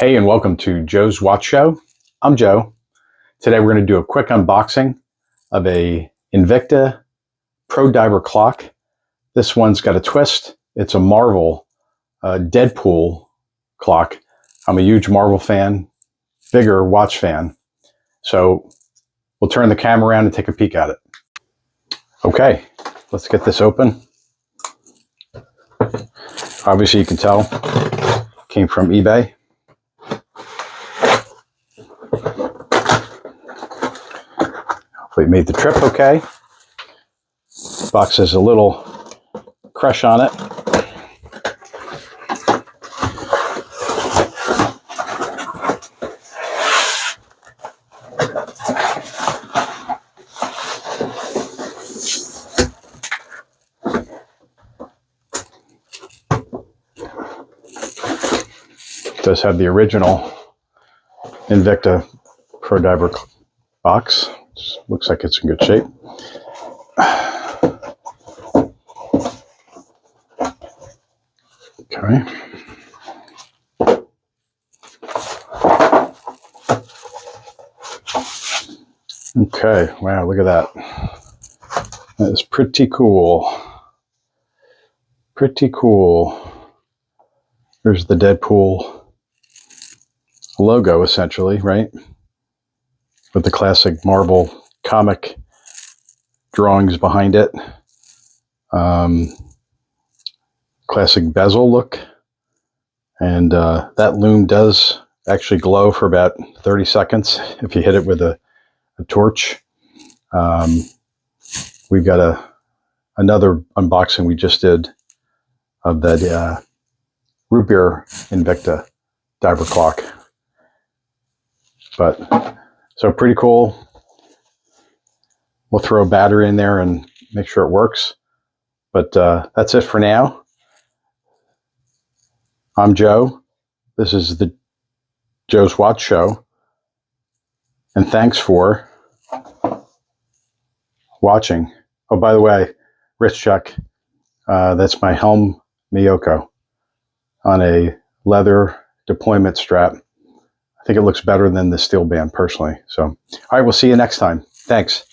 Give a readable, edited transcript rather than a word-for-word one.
Hey, and welcome to Joe's Watch Show. I'm Joe. Today we're going to do a quick unboxing of a Invicta Pro Diver clock. This one's got a twist. It's a Marvel Deadpool clock. I'm a huge Marvel fan, bigger watch fan. So we'll turn the camera around and take a peek at it. Okay, let's get this open. Obviously you can tell it came from eBay. Hopefully it made the trip okay. Box has a little crush on it. It does have the original Invicta Pro Diver box. Looks like it's in good shape. Okay. Okay, wow, look at that. That is pretty cool. Pretty cool. There's the Deadpool logo, essentially, right? With the classic Marvel comic drawings behind it. Classic bezel look. And that lume does actually glow for about 30 seconds if you hit it with a torch. We've got another unboxing we just did of that root beer Invicta diver clock. But so pretty cool. We'll throw a battery in there and make sure it works. But that's it for now. I'm Joe. This is the Joe's Watch Show. And thanks for watching. Oh, by the way, wrist check. That's my Helm Miyoko on a leather deployment strap. I think it looks better than the steel band personally. So, all right, we'll see you next time. Thanks.